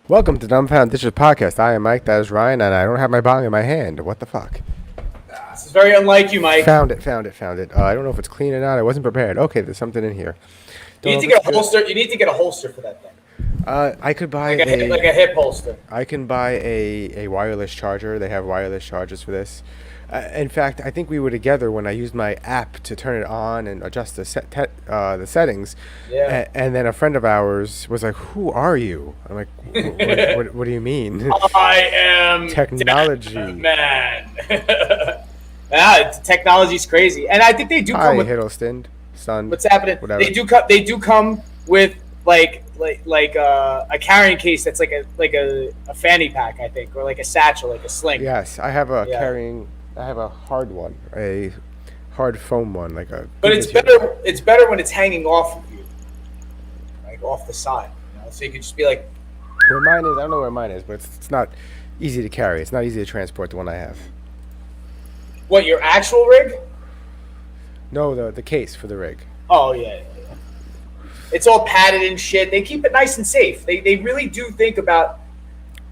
Welcome to Dumbfound Dishes Podcast. I am Mike, that is Ryan, and I don't have my bong in my hand. What the fuck? This is very unlike you, Mike. Found it. I don't know if it's clean or not. I wasn't prepared. Okay, there's something in here. You need to get a holster. You need to get a holster for that thing. I could buy like a hip holster. I can buy a wireless charger. They have wireless chargers for this. In fact, I think we were together when I used my app to turn it on and adjust the settings. Yeah. And then a friend of ours was like, "Who are you?" I'm like, "What do you mean?" I am technology man. Technology's crazy, and I think they do come with Hiddleston, son. What's happening? Whatever. They do come with like a carrying case that's like a fanny pack, I think, or like a satchel, like a sling. Yes, I have a carrying. I have a hard one, a hard foam one, like a. But it's better. It's better when it's hanging off of you, like off the side. So you could just be like. Where mine is, I don't know where mine is, but it's not easy to carry. It's not easy to transport. The one I have. What, your actual rig? No, the case for the rig. Oh yeah. It's all padded and shit. They keep it nice and safe. They really do think about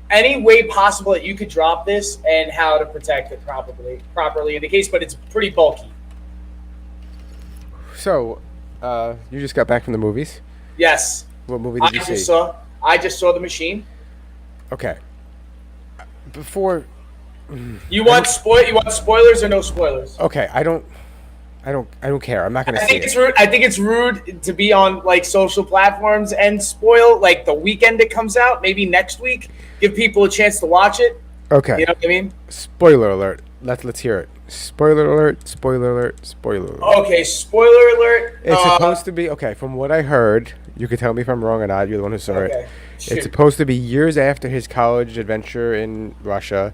any way possible that you could drop this and how to protect it properly in the case, but it's pretty bulky. So, you just got back from the movies? Yes. What movie did you see? I just saw The Machine. Okay. Before you want spoilers or no spoilers? Okay, I don't care. I'm not going to say it's rude. I think it's rude to be on like social platforms and spoil like the weekend it comes out, maybe next week. Give people a chance to watch it. Okay. You know what I mean? Spoiler alert. Let's hear it. Spoiler alert, spoiler alert, spoiler alert. Okay, spoiler alert. It's supposed to be, okay, from what I heard, you could tell me if I'm wrong or not, you're the one who saw it. Shoot. It's supposed to be years after his college adventure in Russia,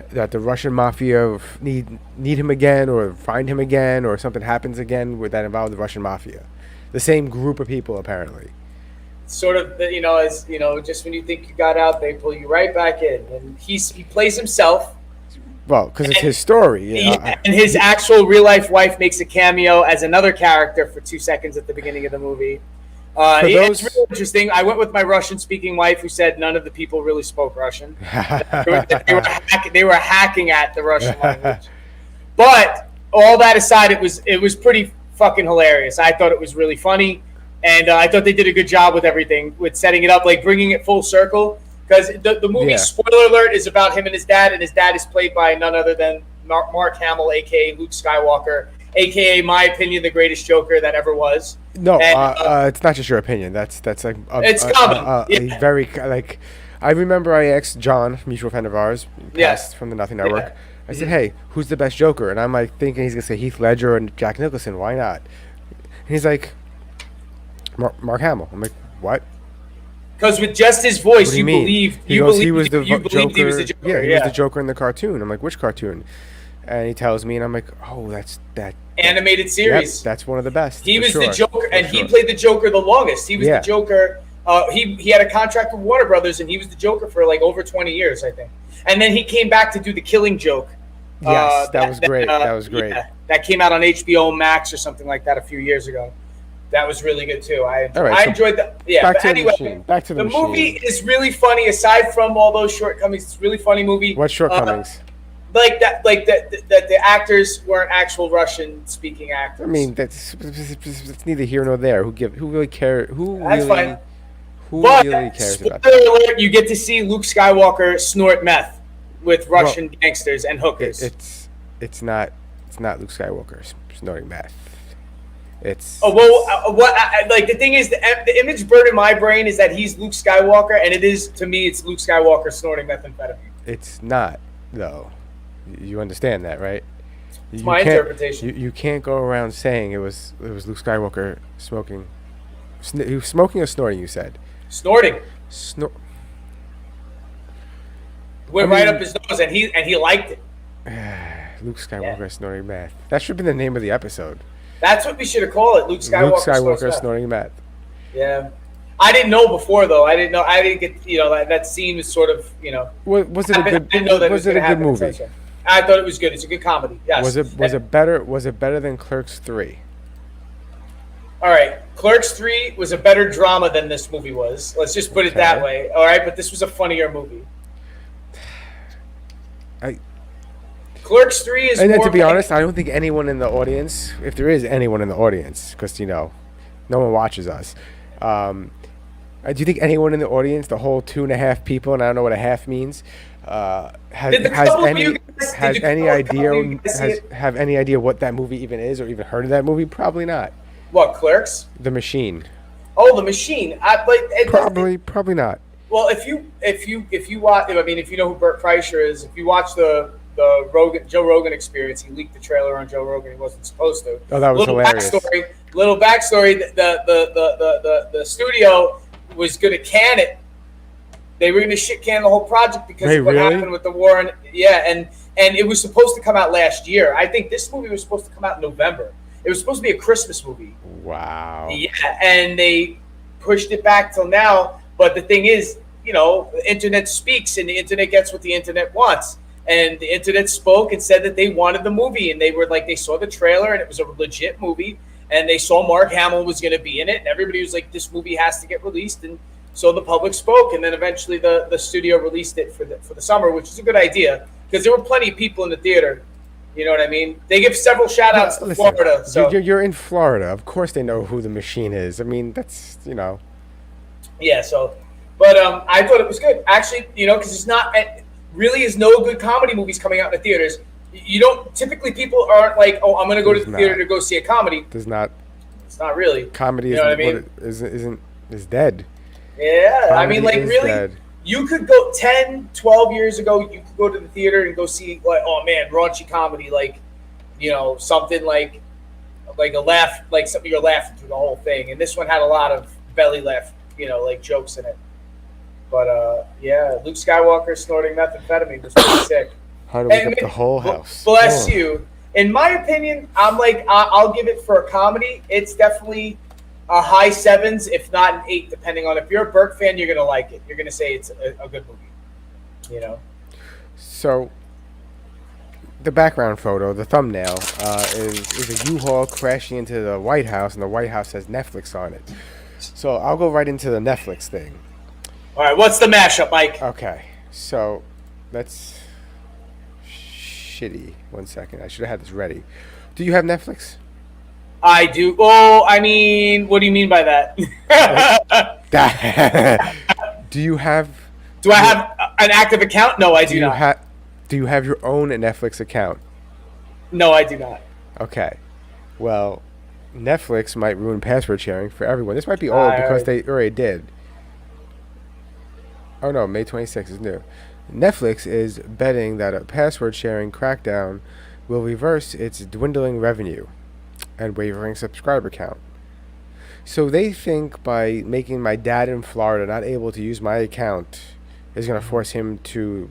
that the Russian mafia need him again or find him again or something happens again that involves the Russian mafia. The same group of people, apparently. Sort of, just when you think you got out, they pull you right back in. And he plays himself. Well, because it's his story. And his actual real-life wife makes a cameo as another character for 2 seconds at the beginning of the movie. It's really interesting. I went with my Russian-speaking wife who said none of the people really spoke Russian. They were hacking at the Russian language. But all that aside, it was pretty fucking hilarious. I thought it was really funny. And I thought they did a good job with everything, with setting it up, like bringing it full circle. Because the movie, spoiler alert, is about him and his dad is played by none other than Mark Hamill, a.k.a. Luke Skywalker, a.k.a., my opinion, the greatest Joker that ever was. No, it's not just your opinion. That's like it's common. A very like. I remember I asked John, mutual friend of ours, from the Nothing Network. Yeah. I said, "Hey, who's the best Joker?" And I'm like thinking he's gonna say Heath Ledger and Jack Nicholson. Why not? And he's like, Mark Hamill. I'm like, what? Because with just his voice, you believe he was the Joker. He was the Joker. Yeah, he was the Joker in the cartoon. I'm like, which cartoon? And he tells me, and I'm like, oh, that's that animated series. Yep, that's one of the best. He was the Joker, and he played the Joker the longest. He was the Joker. He had a contract with Warner Brothers, and he was the Joker for like over 20 years, I think. And then he came back to do the Killing Joke. Yes, that was great. That was great. Yeah, that came out on HBO Max or something like that a few years ago. That was really good too. I enjoyed that. Yeah, but anyway, back to the movie is really funny. Aside from all those shortcomings, it's a really funny movie. What shortcomings? Like that the actors weren't actual Russian-speaking actors. I mean, that's neither here nor there. Who really cares? That's fine. Who really cares about that? Spoiler alert: you get to see Luke Skywalker snort meth with Russian gangsters and hookers. It's not Luke Skywalker snorting meth. It's the thing is the image bird in my brain is that he's Luke Skywalker, and it's Luke Skywalker snorting methamphetamine. It's not, though. You understand that, right? It's my interpretation. You can't go around saying it was Luke Skywalker smoking. He was smoking or snorting, you said? Snorting. Went right up his nose, and he liked it. Luke Skywalker snorting meth. That should be the name of the episode. That's what we should have called it. Luke Skywalker snorting meth. Yeah. I didn't know before, though. I didn't get, that scene was sort of, Was it a good movie? I thought it was good. It's a good comedy. Yes. Was it better than Clerks 3? All right. Clerks 3 was a better drama than this movie was. Let's just put it that way. All right, but this was a funnier movie. Clerks 3 is and then, more to be honest, I don't think anyone in the audience, if there is anyone in the audience, because, no one watches us. Do you think anyone in the audience, the whole 2.5 people, and I don't know what a half means, have any idea what that movie even is, or even heard of that movie? Probably not. What, Clerks? The Machine. Oh, The Machine. Probably not. Well, if you watch, I mean, if you know who Bert Kreischer is, if you watch the Joe Rogan Experience, he leaked the trailer on Joe Rogan. He wasn't supposed to. Oh, that was hilarious. Little backstory. The studio was going to can it. They were going to shit can the whole project because of what happened with the war. And it was supposed to come out last year. I think this movie was supposed to come out in November. It was supposed to be a Christmas movie. Wow. Yeah, and they pushed it back till now. But the thing is, the internet speaks, and the internet gets what the internet wants. And the internet spoke and said that they wanted the movie, and they saw the trailer, and it was a legit movie, and they saw Mark Hamill was going to be in it, and everybody was like, this movie has to get released, and so the public spoke, and then eventually the studio released it for the summer, which is a good idea, because there were plenty of people in the theater. You know what I mean? They give several shout-outs to Florida. So you're in Florida. Of course they know who The Machine is. I mean, that's, Yeah, so, but I thought it was good. Actually, because it's not... really is no good comedy movies coming out in the theaters. You don't... Typically, people aren't like, oh, I'm going to go to the theater to go see a comedy. There's not... It's not really. Comedy is dead. Yeah, Comedy I mean, like, really... Dead. You could go 10, 12 years ago, you could go to the theater and go see, like, oh, man, raunchy comedy, like, something like a laugh, like something you're laughing through the whole thing. And this one had a lot of belly laugh, like jokes in it. But, yeah, Luke Skywalker snorting methamphetamine was pretty sick. How to wake up the whole house. Bless you. In my opinion, I'm like, I'll give it for a comedy. It's definitely a high 7s, if not an 8, depending on if you're a Burke fan, you're gonna like it. You're gonna say it's a good movie. So, the background photo, the thumbnail, is a U-Haul crashing into the White House, and the White House has Netflix on it. So I'll go right into the Netflix thing. All right, what's the mashup, Mike? Okay, so that's shitty. 1 second, I should have had this ready. Do you have Netflix? I do. Oh, I mean, what do you mean by that? Do I have an active account? No, I do not. Do you have your own Netflix account? No, I do not. Okay. Well, Netflix might ruin password sharing for everyone. This might be old because they already did. Oh no, May 26th is new. Netflix is betting that a password sharing crackdown will reverse its dwindling revenue and wavering subscriber count. So they think by making my dad in Florida not able to use my account is going to force him to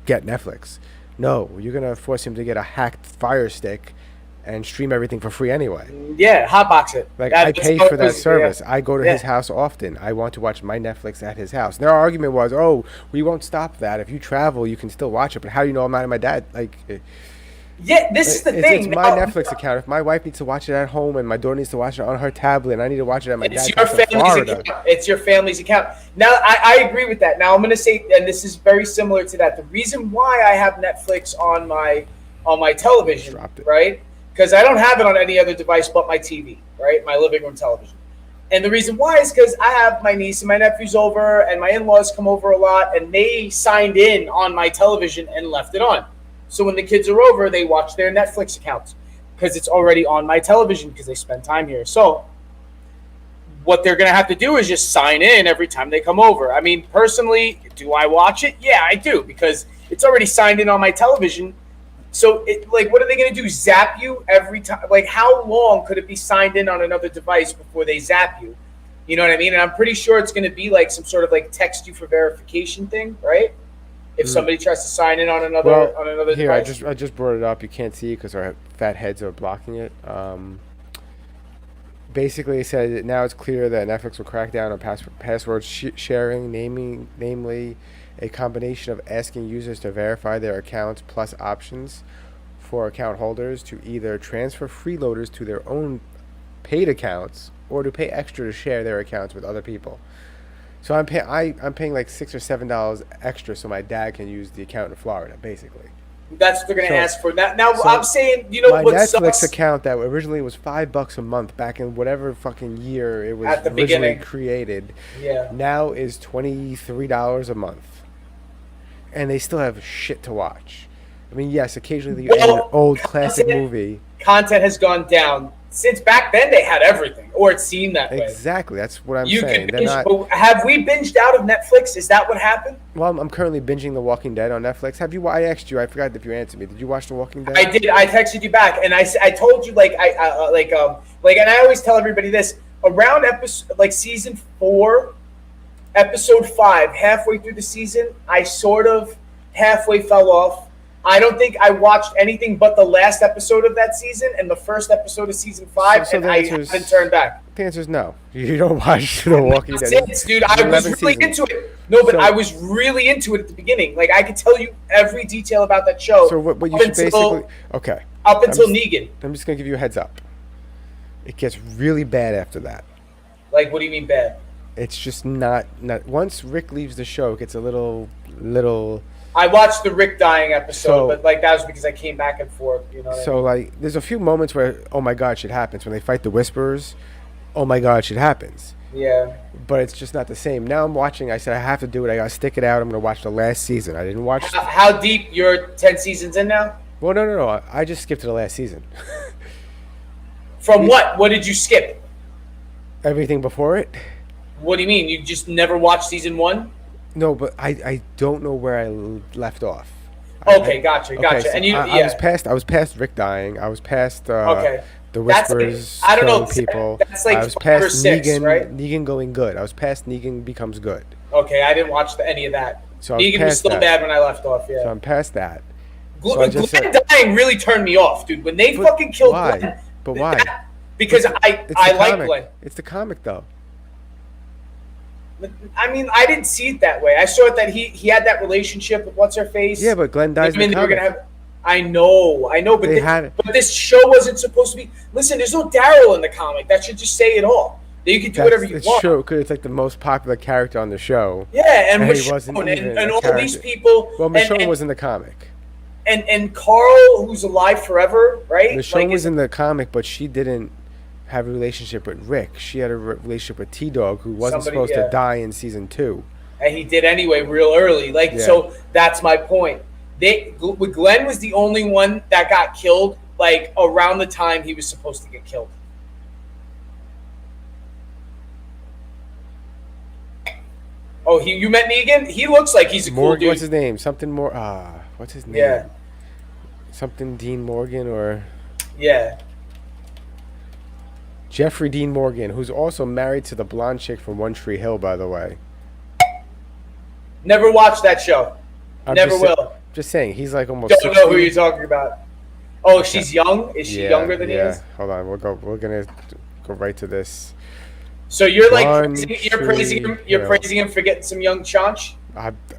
get Netflix. No, you're going to force him to get a hacked Fire Stick and stream everything for free anyway. Yeah, hotbox it. Like, I pay for that service. Yeah. I go to his house often. I want to watch my Netflix at his house. Their argument was, oh, we won't stop that. If you travel, you can still watch it. But how do you know I'm not in my dad? Like... Yeah, this is the thing. It's my Netflix account. If my wife needs to watch it at home and my daughter needs to watch it on her tablet and I need to watch it at my dad's house in Florida. It's your family's account. Now, I agree with that. Now, I'm going to say, and this is very similar to that, the reason why I have Netflix on my television, right? Because I don't have it on any other device but my TV, right? My living room television. And the reason why is because I have my niece and my nephews over and my in-laws come over a lot and they signed in on my television and left it on. So when the kids are over, they watch their Netflix accounts because it's already on my television because they spend time here. So what they're going to have to do is just sign in every time they come over. I mean, personally, do I watch it? Yeah, I do because it's already signed in on my television. So, what are they going to do? Zap you every time? Like, how long could it be signed in on another device before they zap you? You know what I mean? And I'm pretty sure it's going to be like some sort of like text you for verification thing, right? If somebody tries to sign in on another device. I just brought it up. You can't see it because our fat heads are blocking it. Basically, it said now it's clear that Netflix will crack down on password sharing, namely a combination of asking users to verify their accounts plus options for account holders to either transfer freeloaders to their own paid accounts or to pay extra to share their accounts with other people. So I'm paying like $6 or $7 extra so my dad can use the account in Florida, basically. That's what they're going to ask for. Now so I'm saying, you know my what Netflix sucks? account that originally was $5 a month back in whatever fucking year it was At the originally beginning. created, Yeah. now is $23 a month, and they still have shit to watch. I mean, yes, occasionally you end an old classic movie. Content has gone down. Since back then, they had everything, or it seemed that way. Exactly, that's what I'm You saying. could They're binge, not. but have we binged out of Netflix? Is that what happened? Well, I'm currently binging The Walking Dead on Netflix. Have you? I asked you. I forgot if you answered me. Did you watch The Walking Dead? I did. I texted you back, and I told you and I always tell everybody this around episode like season 4, episode 5, halfway through the season, I sort of halfway fell off. I don't think I watched anything but the last episode of that season and the first episode of season 5, So and I haven't turned back. The answer is no. You don't watch The Walking Dead. Dude, I was really into it. No, but I was really into it at the beginning. Like, I could tell you every detail about that show. So what you should basically... Okay. Up until Negan. I'm just going to give you a heads up. It gets really bad after that. Like, what do you mean bad? It's just not... Once Rick leaves the show, it gets a little... I watched the Rick dying episode, but like that was because I came back and forth. You know. Like, there's a few moments where, oh my god, shit happens. When they fight the Whisperers, oh my god, shit happens. Yeah. But it's just not the same. Now I'm watching. I said I have to do it. I gotta stick it out. I'm gonna watch the last season. I didn't watch. How deep? You're 10 seasons in now. Well, no. I just skipped to the last season. From what? What did you skip? Everything before it. What do you mean? You just never watched season 1? No, but I don't know where I left off. Okay, gotcha. So and I was past Rick dying. I was past the Whispers I don't know people. That's like I was 5 past or 6, Negan, right? Negan going good. I was past Negan becomes good. Okay, I didn't watch any of that. So Negan was still bad when I left off. Yeah. So I'm past that. Glenn dying really turned me off, dude. When they fucking killed Glenn. But why? Because I like Glenn. It's the comic, though. I mean, I didn't see it that way. I saw it that he had that relationship with what's her face. Yeah, but Glenn dies in the comic. I know, but this show wasn't supposed to be. Listen, there's no Daryl in the comic. That should just say it all. That you can do whatever you want. It's true because it's like the most popular character on the show. Yeah, and he wasn't even and all character. These people. Well, Michonne was in the comic. And Carl, who's alive forever, right? Michonne was in the comic, but she didn't have a relationship with Rick. She had a relationship with T-Dog, who wasn't supposed to die in season 2. And he did anyway, real early. So that's my point. Glenn was the only one that got killed, like around the time he was supposed to get killed. Oh, you met Negan? He looks like he's a cool dude. What's his name? Something more. What's his name? Yeah. Something Dean Morgan or. Yeah. Jeffrey Dean Morgan, who's also married to the blonde chick from One Tree Hill, by the way. Never watched that show. Never will. Just saying, he's like almost. Don't know who you're talking about. Oh, she's young. Is she younger than he is? Hold on, we're gonna go right to this. So you're praising him for getting some young chaunch?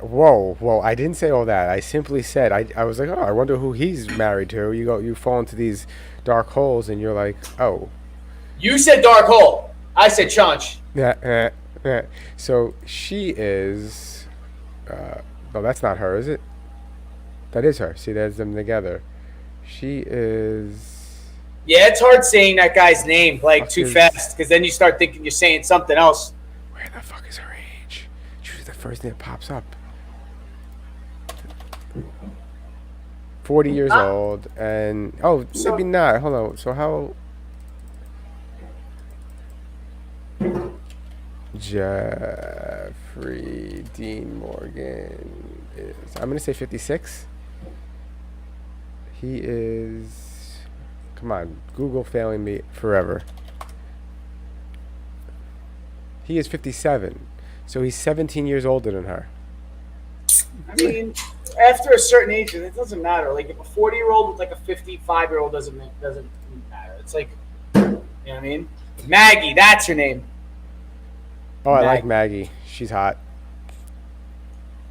Whoa! I didn't say all that. I simply said I was like, oh, I wonder who he's married to. You fall into these dark holes, and you're like, oh. You said dark hole. I said chaunch. Yeah. So she is. No, that's not her, is it? That is her. See, there's them together. She is. Yeah, it's hard saying that guy's name too fast because then you start thinking you're saying something else. Where the fuck is her age? She's the first thing that pops up. 40 years old, and maybe not. Hold on. So how? Jeffrey Dean Morgan is. I'm gonna say 56. He is. Come on, Google failing me forever. He is 57, so he's 17 years older than her. I mean, after a certain age, it doesn't matter. Like if a 40-year-old with like a 55-year-old doesn't matter. It's like, you know what I mean? Maggie, that's her name. Oh, I like Maggie. She's hot.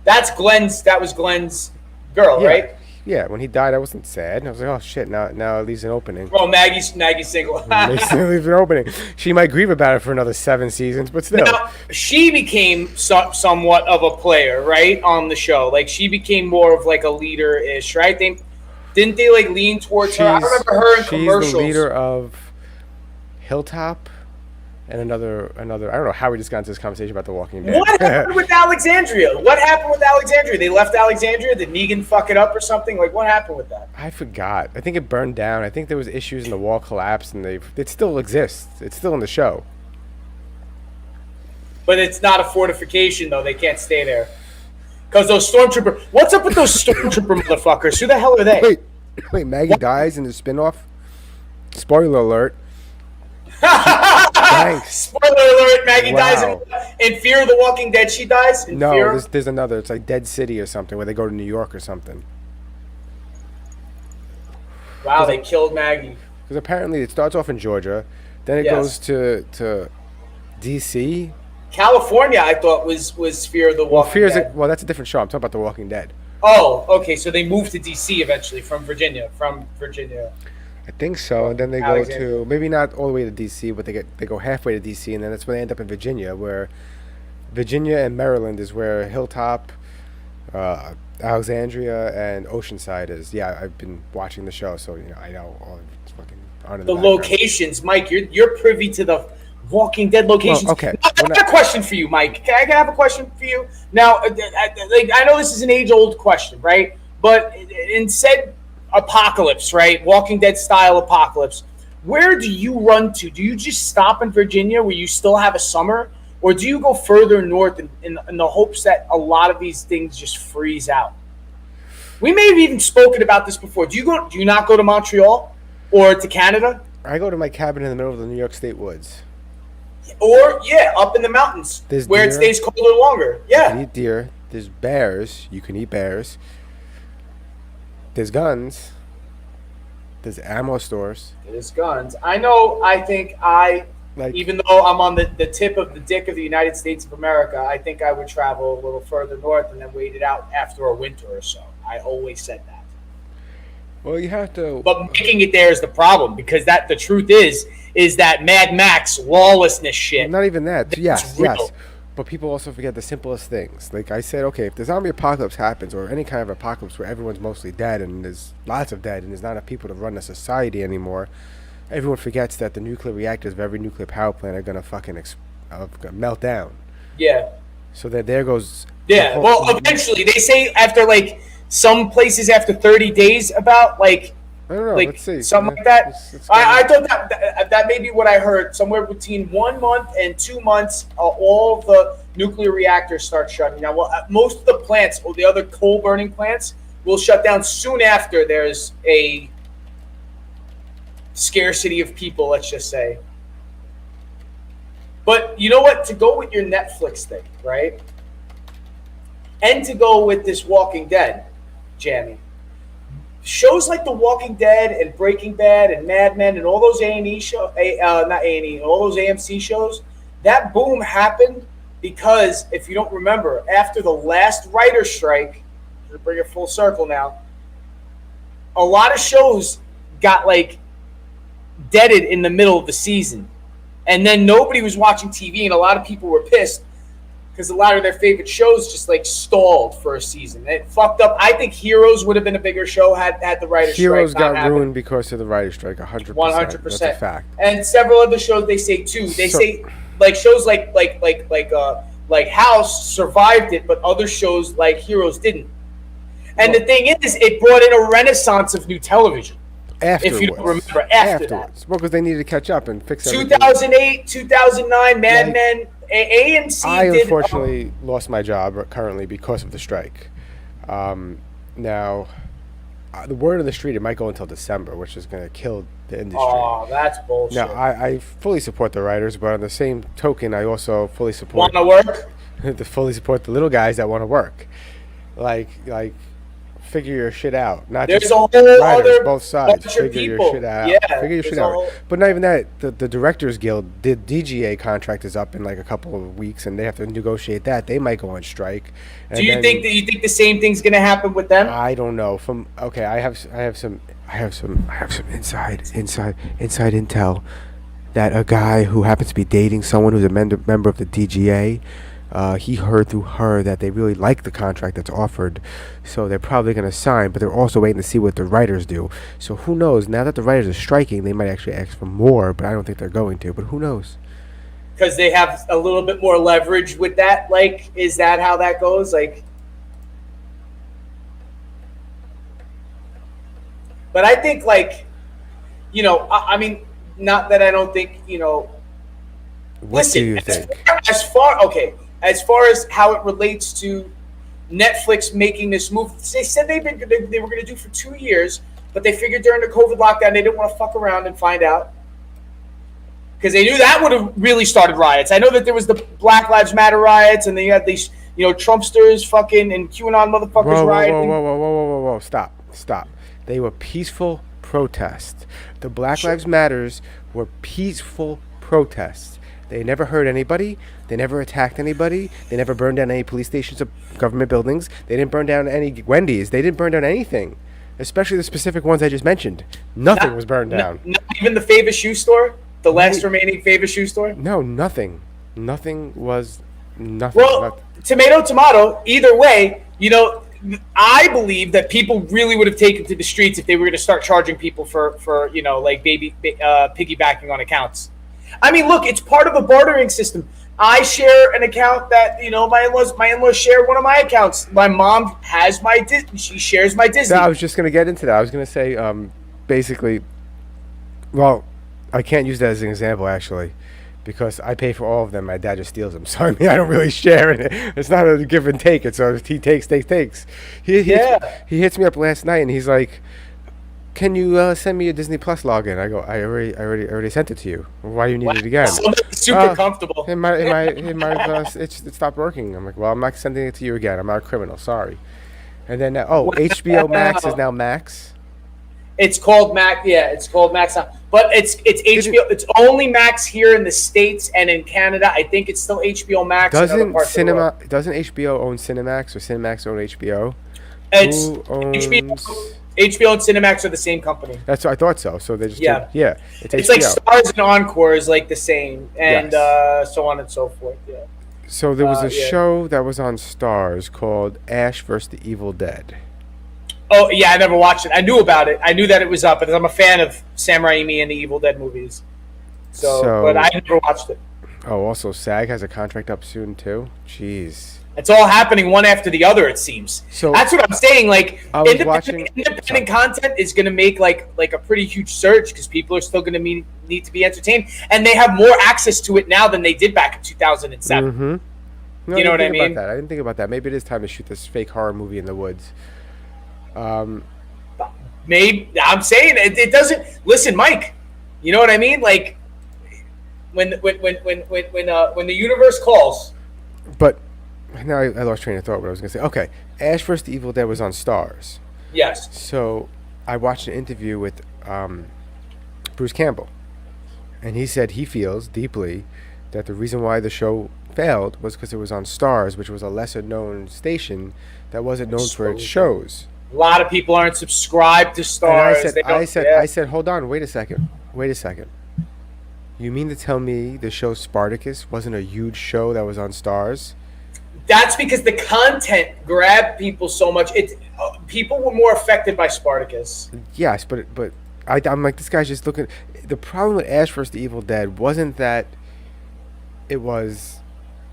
That was Glenn's girl, right? Yeah, when he died, I wasn't sad. I was like, oh shit, now it leaves an opening. Oh, Maggie's single. It leaves an opening. She might grieve about it for another 7 seasons, but still. Now, she became somewhat of a player, right, on the show. Like, she became more of like a leader-ish, right? Didn't they like lean towards her? I remember her in commercials. She's the leader of Hilltop. And another. I don't know how we just got into this conversation about The Walking Dead. What happened with Alexandria? They left Alexandria. Did Negan fuck it up or something? Like, what happened with that? I forgot. I think it burned down. I think there was issues and the wall collapsed, and it still exists. It's still in the show. But it's not a fortification, though. They can't stay there. Because those stormtrooper... What's up with those stormtrooper motherfuckers? Who the hell are they? Wait, Maggie dies in the spinoff? Spoiler alert. Thanks. Spoiler alert, Maggie dies in Fear of the Walking Dead. She dies in Fear? There's another. It's like Dead City or something, where they go to New York or something. Wow, they killed Maggie. Because apparently it starts off in Georgia, then it goes to D.C. California, I thought, was Fear of the Walking Dead. Well, that's a different show. I'm talking about The Walking Dead. Oh, okay, so they moved to D.C. eventually from Virginia. I think so, and then they go to, maybe not all the way to D.C., but they go halfway to D.C., and then that's when they end up in Virginia, where Virginia and Maryland is where Hilltop, Alexandria, and Oceanside is. Yeah, I've been watching the show, so I know all it's fucking on the locations. Mike, you're privy to the Walking Dead locations. Well, okay. I have a question for you, Mike. Can I have a question for you? Now, I know this is an age-old question, right? But in said apocalypse, right? Walking Dead style apocalypse. Where do you run to? Do you just stop in Virginia where you still have a summer? Or do you go further north in the hopes that a lot of these things just freeze out? We may have even spoken about this before. Do you not go to Montreal or to Canada? I go to my cabin in the middle of the New York State woods. Or, up in the mountains where it stays colder longer. Yeah. You can eat deer. There's bears. You can eat bears. There's guns. There's ammo stores. There's guns. I know. Even though I'm on the tip of the dick of the United States of America, I think I would travel a little further north and then wait it out after a winter or so. I always said that. Well, you have to. But making it there is the problem, because the truth is that Mad Max lawlessness shit. Not even that. Yes. But people also forget the simplest things. Like I said, okay, if the zombie apocalypse happens, or any kind of apocalypse where everyone's mostly dead and there's lots of dead and there's not enough people to run a society anymore, everyone forgets that the nuclear reactors of every nuclear power plant are gonna fucking melt down. Yeah. So that there goes. Yeah. Well, eventually they say after some places after 30 days about I don't know. Let's see. Something like that. I thought that may be what I heard. Somewhere between 1 month and 2 months, all the nuclear reactors start shutting down. Well, most of the plants, or the other coal-burning plants, will shut down soon after there's a scarcity of people, let's just say. But you know what? To go with your Netflix thing, right? And to go with this Walking Dead, Jamie. Shows like The Walking Dead and Breaking Bad and Mad Men and all those A&E shows, not A&E, all those AMC shows, that boom happened because, if you don't remember, after the last writer's strike, to bring it full circle now, a lot of shows got deaded in the middle of the season. And then nobody was watching TV, and a lot of people were pissed because a lot of their favorite shows just stalled for a season. It fucked up. I think Heroes would have been a bigger show had the writer's strike. Heroes got ruined because of the writer's strike, 100%. 100%. That's a fact. And several other shows they say too. They say shows like House survived it, but other shows like Heroes didn't. And the thing is, it brought in a renaissance of new television. Afterwards. If you don't remember, after that. Well, because they needed to catch up and fix everything. 2008, 2009, Mad Men. AMC I unfortunately lost my job currently because of the strike. Now, the word on the street, it might go until December, which is going to kill the industry. Oh, that's bullshit. Now, I fully support the writers, but on the same token, I also fully support... Want to work? fully support the little guys that want to work. Like figure your shit out. Not There's just a whole writers, other both sides. bunch of Figure your people. shit out. Yeah, Figure your shit there's a out. whole- But not even that. The Directors Guild, the DGA contract is up in like a couple of weeks, and they have to negotiate that. They might go on strike. Do you think the same thing's going to happen with them? I don't know. I have some inside intel that a guy who happens to be dating someone who's a member of the DGA, he heard through her that they really like the contract that's offered, so they're probably going to sign, but they're also waiting to see what the writers do. So who knows? Now that the writers are striking, they might actually ask for more, but I don't think they're going to. But who knows? Because they have a little bit more leverage with that. Like, is that how that goes? Like, but I think, like, you know, I mean, not that I don't think, you know. What do you think? As far as how it relates to Netflix making this move, they said they were going to do for 2 years, but they figured during the COVID lockdown they didn't want to fuck around and find out, because they knew that would have really started riots. I know that there was the Black Lives Matter riots, and then you had these, you know, Trumpsters fucking and QAnon motherfuckers rioting. Whoa! Stop! They were peaceful protests. The Black Lives Matters were peaceful protests. They never hurt anybody. They never attacked anybody. They never burned down any police stations or government buildings. They didn't burn down any Wendy's. They didn't burn down anything, especially the specific ones I just mentioned. Nothing was burned down. Not even the Favor shoe store? The last remaining Favor shoe store? No, nothing. Nothing was nothing. Well, tomato, either way, you know, I believe that people really would have taken to the streets if they were going to start charging people for you know, like piggybacking on accounts. I mean, look, it's part of a bartering system. I share an account that, you know, my in-laws share one of my accounts. My mom has my Disney. She shares my Disney. No, I was just going to get into that. I was going to say, basically, well, I can't use that as an example, actually, because I pay for all of them. My dad just steals them. So, I mean, I don't really share in it. It's not a give and take. It's a he takes. He hits me up last night, and he's like, "Can you send me a Disney Plus login?" I go, "I already sent it to you. Why do you need it again?" Super comfortable. It stopped working. I'm like, "Well, I'm not sending it to you again. I'm not a criminal. Sorry." And then HBO Max is now Max. It's called Max. Yeah, it's called Max now. But it's HBO. It's only Max here in the States and in Canada. I think it's still HBO Max. Doesn't HBO own Cinemax, or Cinemax own HBO? It's Who owns... HBO and Cinemax are the same company. That's what I thought so. So they just It's like Stars and Encore is like the same, and so on and so forth. Yeah. So there was a show that was on Stars called Ash vs. the Evil Dead. Oh yeah, I never watched it. I knew about it. I knew that it was up because I'm a fan of Sam Raimi and the Evil Dead movies. So but I never watched it. Oh, also SAG has a contract up soon too. Jeez. It's all happening one after the other, it seems. So that's what I'm saying. Like, independent content is going to make like a pretty huge surge because people are still going to need to be entertained, and they have more access to it now than they did back in 2007. Mm-hmm. No, you know what I mean? I didn't think about that. Maybe it is time to shoot this fake horror movie in the woods. Maybe I'm saying it doesn't. Listen, Mike. You know what I mean? Like when the universe calls. But. Now I lost train of thought. What I was going to say. Okay, Ash vs. the Evil Dead was on Stars. Yes. So I watched an interview with Bruce Campbell, and he said he feels deeply that the reason why the show failed was because it was on Stars, which was a lesser-known station that wasn't known for its shows. A lot of people aren't subscribed to Stars. And I said, hold on, wait a second. You mean to tell me the show Spartacus wasn't a huge show that was on Stars? That's because the content grabbed people so much. People were more affected by Spartacus. Yes, but I'm like, this guy's just looking. The problem with Ash vs. the Evil Dead wasn't that it was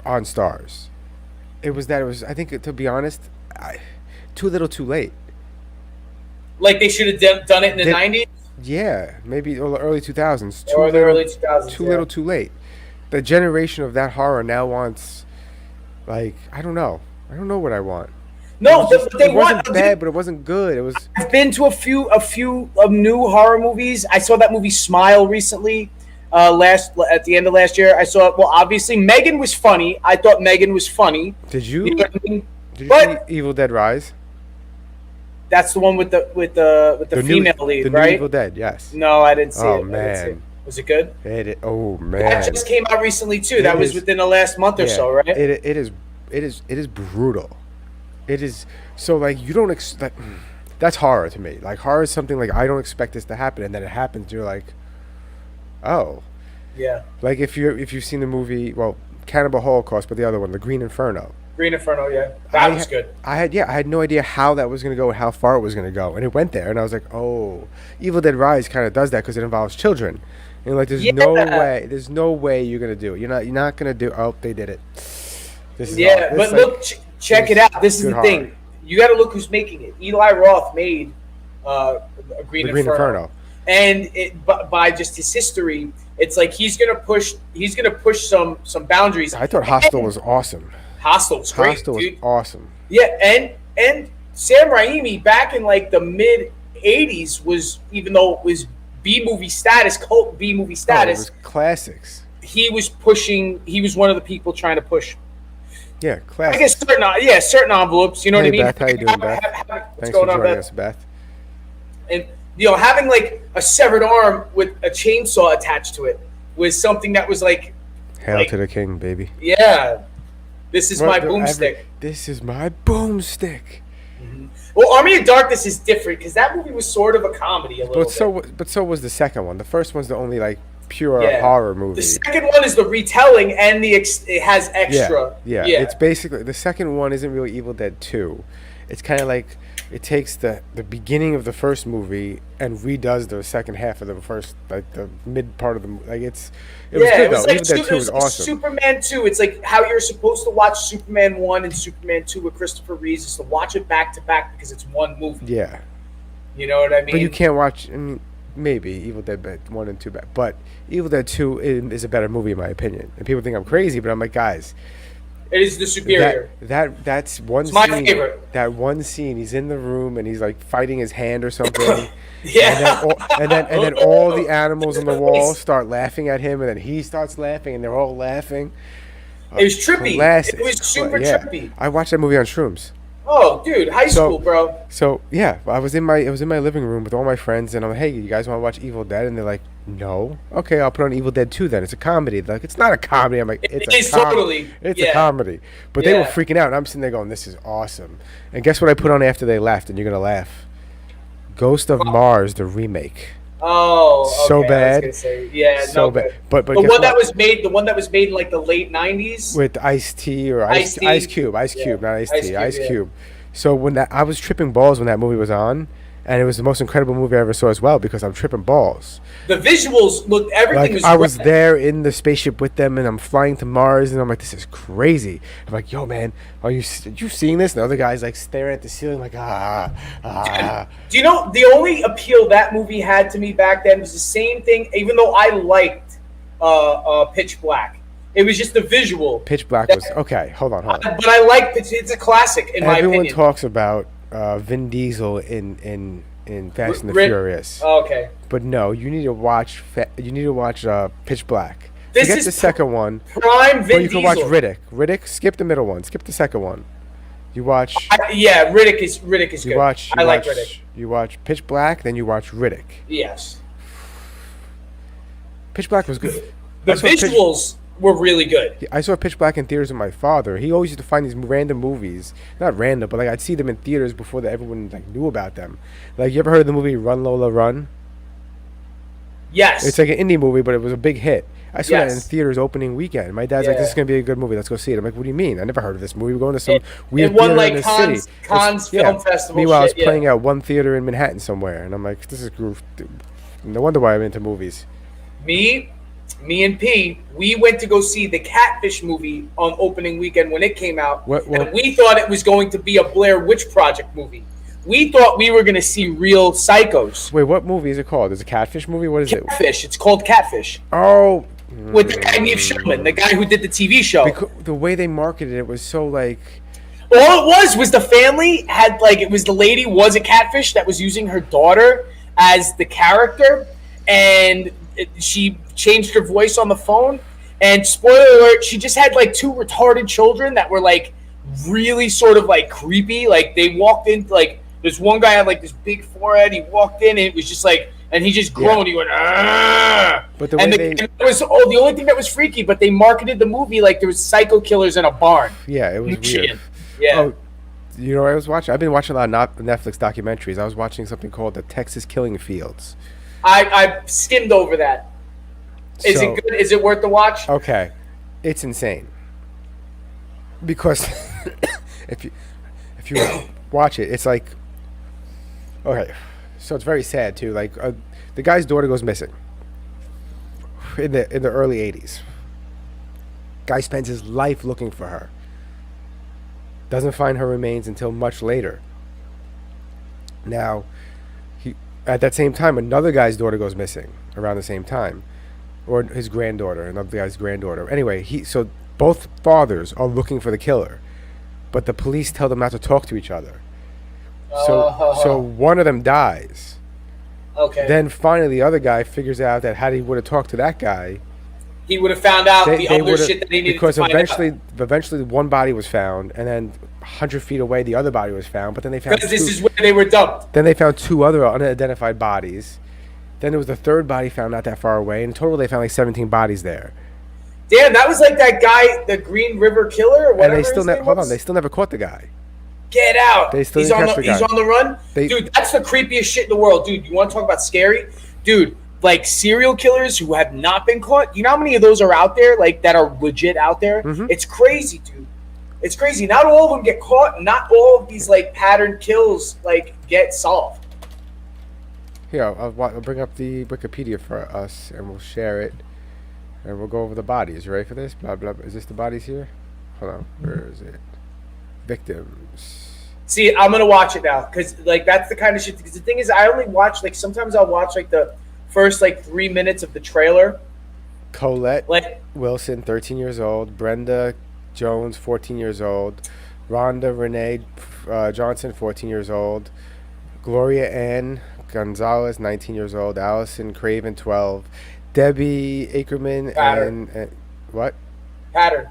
on Stars. It was that it was, I think, to be honest, too little too late. Like they should have done it in the 90s? Yeah, maybe early 2000s. Or the early 2000s. Too little too late. The generation of that horror now wants... Like, I don't know what I want. No, but it wasn't bad, but it wasn't good. It was. I've been to a few new horror movies. I saw that movie Smile recently. At the end of last year, I saw it. Well, obviously, Megan was funny. I thought Megan was funny. Did you? You know what I mean? Did you see Evil Dead Rise? That's the one with the female lead, the right? new Evil Dead, yes. No, I didn't see it. Oh man, was it good? Oh man, that just came out recently too. That was within the last month or so, right? It is brutal. It is so like you don't expect. That's horror to me. Like horror is something like I don't expect this to happen, and then it happens. You're like, oh, yeah. Like if you've seen the movie, well, Cannibal Holocaust, but the other one, The Green Inferno. Green Inferno, yeah, that was good. I had no idea how that was going to go and how far it was going to go, and it went there, and I was like, oh, Evil Dead Rise kind of does that because it involves children, and like there's no way you're going to do it. You're not going to do. Oh, they did it. But look, check it out. This is the thing. You got to look who's making it. Eli Roth made Green Inferno. And by just his history, it's like he's gonna push some boundaries. I thought Hostel was awesome. Hostel was great. Hostel was awesome. Yeah, and Sam Raimi back in like the mid '80s was, even though it was B-movie status, cult B-movie status, it was classics. He was pushing. He was one of the people trying to push. Yeah, classics. I guess certain envelopes. You know what I mean? Beth, how you doing, Beth? Thanks for joining us, Beth. And having like a severed arm with a chainsaw attached to it was something that was like, hail to the king, baby. Yeah, this is my boomstick. This is my boomstick. Mm-hmm. Well, Army of Darkness is different because that movie was sort of a comedy a little bit. But so was the second one. The first one's the only like pure horror movie. The second one is the retelling and it has extra. Yeah. It's basically the second one isn't really Evil Dead 2. It's kind of like it takes the beginning of the first movie and redoes the second half of the first, like the mid part of the movie. Like it was good though. Like Evil Dead 2 was awesome. Superman 2. It's like how you're supposed to watch Superman 1 and Superman 2 with Christopher Reeves is to watch it back to back because it's one movie. Yeah. You know what I mean? But you can't watch. I mean, maybe Evil Dead 1 and 2 back, but Evil Dead 2 is a better movie in my opinion. And people think I'm crazy, but I'm like, guys. It is the superior. That's one. It's my favorite. That one scene, he's in the room and he's like fighting his hand or something. Yeah. And then all the animals on the wall start laughing at him, and then he starts laughing, and they're all laughing. It was trippy. Classic. It was super trippy. I watched that movie on shrooms. Oh, dude, high school, bro. So yeah, I was in my living room with all my friends, and I'm like, hey, you guys want to watch Evil Dead? And they're like, no. Okay, I'll put on Evil Dead 2 then. It's a comedy. They're like, it's not a comedy. I'm like, it's a comedy. But they were freaking out, and I'm sitting there going, this is awesome. And guess what I put on after they left? And you're gonna laugh. Ghost of Mars, the remake. Oh, okay. So bad. I was gonna say, so bad. But the one that was made in like the late '90s with Ice-T or Ice Cube, not Ice-T, Ice Cube. So when I was tripping balls when that movie was on, and it was the most incredible movie I ever saw as well because I'm tripping balls. The visuals looked, everything was. I was there in the spaceship with them, and I'm flying to Mars, and I'm like, this is crazy. I'm like, yo, man, are you seeing this? And the other guy's like staring at the ceiling, like, Dude, do you know the only appeal that movie had to me back then was the same thing? Even though I liked Pitch Black, it was just the visual. Pitch Black was okay. Hold on. But I like it's a classic in my opinion. Everyone talks about Vin Diesel in Fast and the Furious. Oh, okay. But no, you need to watch. Pitch Black. This Forget is the second one. Prime Vin Diesel. You can watch Riddick. Skip the middle one. Skip the second one. You watch. Riddick is good. I like Riddick. You watch Pitch Black, then you watch Riddick. Yes. Pitch Black was good. The visuals were really good. I saw Pitch Black in theaters with my father. He always used to find these random movies. Not random, but like I'd see them in theaters before everyone like knew about them. Like, you ever heard of the movie Run Lola Run? Yes. It's like an indie movie, but it was a big hit. I saw that in theaters opening weekend. My dad's like, this is going to be a good movie. Let's go see it. I'm like, what do you mean? I never heard of this movie. We're going to some weird theater in the city. Cannes Film Festival. Meanwhile, it's playing at one theater in Manhattan somewhere. And I'm like, this is groove. No wonder why I'm into movies. Me and P, we went to go see the Catfish movie on opening weekend when it came out. And we thought it was going to be a Blair Witch Project movie. We thought we were going to see real psychos. Wait, what movie is it called? Is it a Catfish movie? What is it? Catfish. It's called Catfish. Oh. With the guy Neil Sherman, the guy who did the TV show. Because the way they marketed it was so like... All it was the family had like, it was the lady was a catfish that was using her daughter as the character. And she changed her voice on the phone. And spoiler alert, she just had like two retarded children that were like really sort of like creepy. Like they walked in, like This one guy had like this big forehead. He walked in and it was just like, and he just groaned. He went, ah. But the way and it was the only thing that was freaky. But they marketed the movie like there was psycho killers in a barn. Yeah, it was weird. Yeah. Oh, you know what I was watching? I've been watching a lot of Netflix documentaries. I was watching something called The Texas Killing Fields. I skimmed over that. Is it good? Is it worth the watch? Okay, it's insane. Because if you watch it, it's like, okay, so it's very sad too. Like the guy's daughter goes missing in the early '80s. Guy spends his life looking for her. Doesn't find her remains until much later. Now, at that same time, another guy's daughter goes missing around the same time, or his granddaughter, another guy's granddaughter. Anyway, so both fathers are looking for the killer, but the police tell them not to talk to each other. So one of them dies. Okay. Then finally, the other guy figures out that had he would have talked to that guy, he would have found out the other shit that he needed to find out. Because eventually one body was found, and then 100 feet away the other body was found. But then they found because this is where they were dumped. Then they found two other unidentified bodies. Then there was the third body found not that far away. In total, they found like 17 bodies there. Damn, that was like that guy, the Green River Killer, or whatever. And they still they still never caught the guy. Get out! He's on the run, dude. That's the creepiest shit in the world, dude. You want to talk about scary, dude? Like serial killers who have not been caught. You know how many of those are out there, like that are legit out there? Mm-hmm. It's crazy, dude. It's crazy. Not all of them get caught. Not all of these like pattern kills like get solved. Here, I'll bring up the Wikipedia for us, and we'll share it, and we'll go over the bodies. You ready for this? Blah blah. Is this the bodies here? Hold on. Where is it? Victims. See, I'm gonna watch it now because like that's the kind of shit. Because the thing is, I only watch like sometimes I'll watch like the first like 3 minutes of the trailer. Colette Wilson, 13 years old. Brenda Jones, 14 years old. Rhonda Renee Johnson, 14 years old. Gloria Ann Gonzalez, 19 years old. Allison Craven, 12. Debbie Ackerman and what? Pattern.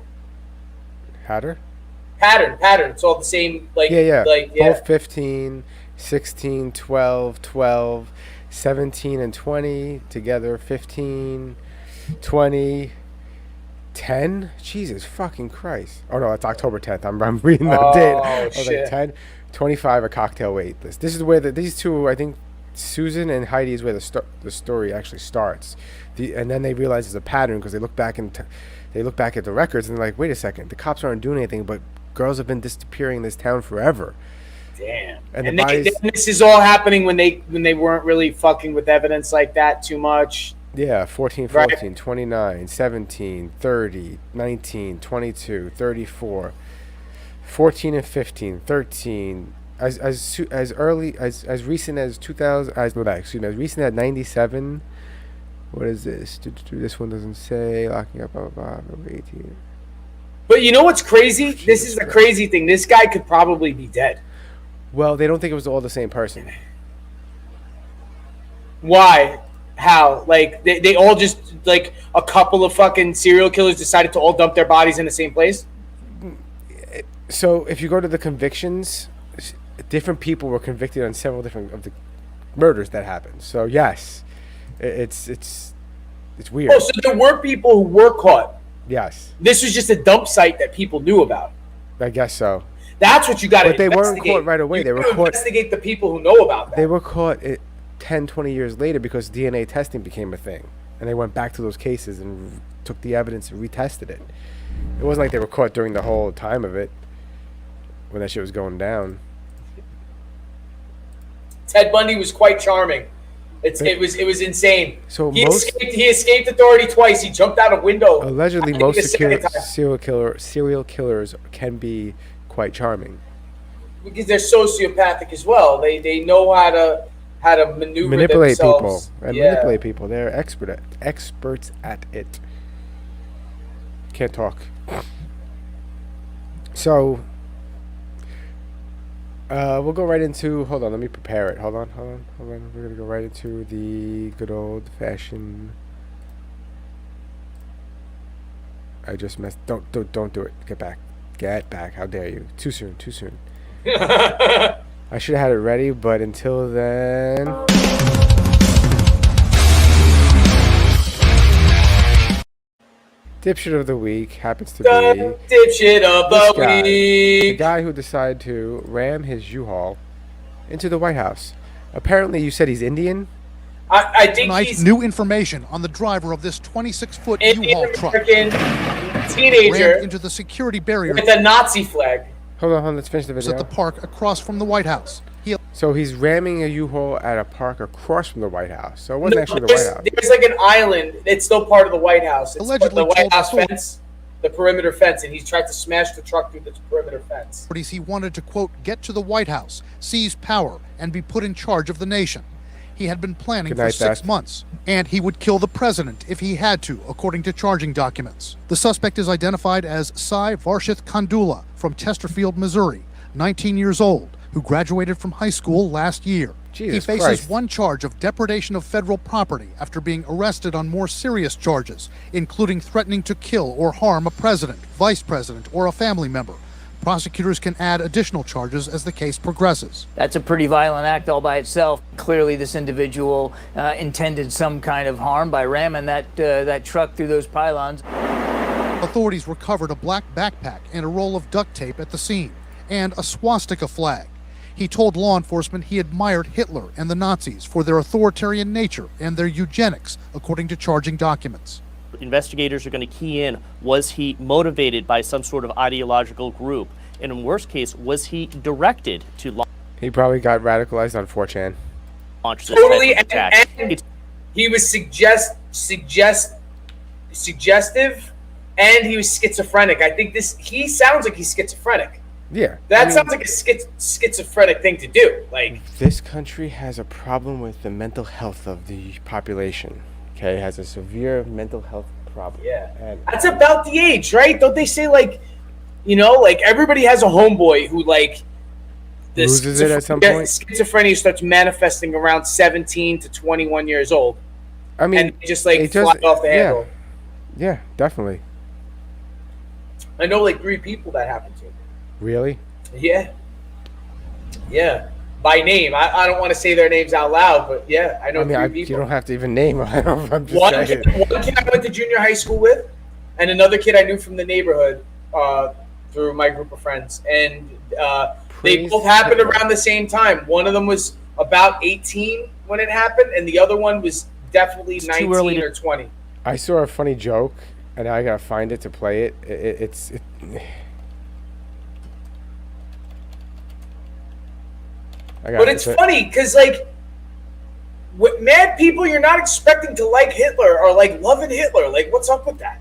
Hatter? Pattern. It's all the same. Like yeah. Like, yeah. Both 15, 16, 12, 12. 17 and 20 together, 15, 20, 10. Jesus fucking Christ. Oh no, it's October 10th. I'm reading the date. I was shit. like 10, 25 a cocktail wait list. This is where these two, I think Susan and Heidi is where the story actually starts. And then they realize there's a pattern because they look back at the records and they're like, wait a second, the cops aren't doing anything, but girls have been disappearing in this town forever. Damn. And this is all happening when they weren't really fucking with evidence like that too much. Yeah, 14, 14, right. 29, 17, 30, 19, 22, 34, 14 and 15, 13, as early as recent as 2000, as recent as 97. What is this? This one doesn't say. Locking up, blah, blah, blah, 18. But you know what's crazy? This is the crazy thing. This guy could probably be dead. Well, they don't think it was all the same person. Why? How? Like, they all just, like, a couple of fucking serial killers decided to all dump their bodies in the same place? So, if you go to the convictions, different people were convicted on several different of the murders that happened. So, yes, it's weird. Oh, so there were people who were caught. Yes. This was just a dump site that people knew about. I guess so. That's what you got to investigate. But they weren't caught right away. They were caught. Investigate the people who know about that. They were caught 10, 20 years later because DNA testing became a thing. And they went back to those cases and took the evidence and retested it. It wasn't like they were caught during the whole time of it when that shit was going down. Ted Bundy was quite charming. It was insane. So he escaped authority twice. He jumped out a window. Allegedly, most serial killers can be quite charming because they're sociopathic as well. They know how to manipulate themselves. People and manipulate people. They're experts at it. Can't talk. So we'll go right into. Hold on, let me prepare it. Hold on. We're gonna go right into the good old fashioned. I just messed. Don't do it. Get back. How dare you? Too soon. I should have had it ready, but until then. Dipshit of the week happens to be Dipshit of the week. The week. guy who decided to ram his U-Haul into the White House. Apparently, you said he's Indian? I think he's new information on the driver of this 26-foot U-Haul truck. Teenager rammed into the security barrier with a Nazi flag. Hold on, let's finish the video. At the park across from the White House. So he's ramming a U-Haul at a park across from the White House. So it wasn't actually the White House. There's like an island. It's still part of the White House. It's allegedly the White House fence, the perimeter fence, and he's tried to smash the truck through the perimeter fence. He wanted to, quote, get to the White House, seize power, and be put in charge of the nation. He had been planning for 6 months, and he would kill the president if he had to, according to charging documents. The suspect is identified as Sai Varshith Kandula from Chesterfield, Missouri, 19 years old, who graduated from high school last year. He faces one charge of depredation of federal property after being arrested on more serious charges, including threatening to kill or harm a president, vice president, or a family member. Prosecutors can add additional charges as the case progresses. That's a pretty violent act all by itself. Clearly, this individual intended some kind of harm by ramming that truck through those pylons. Authorities recovered a black backpack and a roll of duct tape at the scene, and a swastika flag. He told law enforcement he admired Hitler and the Nazis for their authoritarian nature and their eugenics, according to charging documents. Investigators are going to key in, was he motivated by some sort of ideological group? And in worst case, was he directed to He probably got radicalized on 4chan. Launch this type of attack? And he was suggestive, and he was schizophrenic. I think he sounds like he's schizophrenic. Yeah. That sounds like a schizophrenic thing to do. Like, this country has a problem with the mental health of the population. Okay, has a severe mental health problem. Yeah. And that's about the age, right? Don't they say, like, like everybody has a homeboy who, like, loses it at some point? Schizophrenia starts manifesting around 17 to 21 years old. I mean, and just, like, fly off the handle. Yeah, definitely. I know, like, 3 people that happened to. Really? Yeah. Yeah. By name. I don't want to say their names out loud, but yeah, I know 3 people. You don't have to even name them. I'm just one kid I went to junior high school with, and another kid I knew from the neighborhood through my group of friends. And they both happened around the same time. One of them was about 18 when it happened, and the other one was definitely 19 or 20. I saw a funny joke, and I got to find it to play it. It's But it's funny because, like, with mad people, you're not expecting to like Hitler or, like, loving Hitler. Like, what's up with that?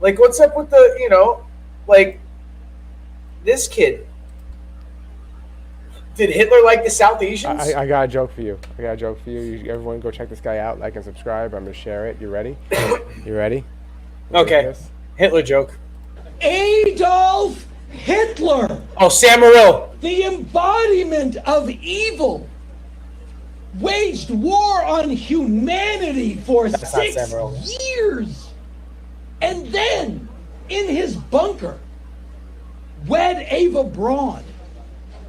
Like, what's up with the, like, this kid? Did Hitler like the South Asians? I got a joke for you. Everyone go check this guy out. Like and subscribe. I'm going to share it. You ready? You ready? Okay. Hitler joke. Adolf Hitler. Oh, Samaril. The embodiment of evil. Waged war on humanity for 6 years. And then, in his bunker, wed Ava Braun.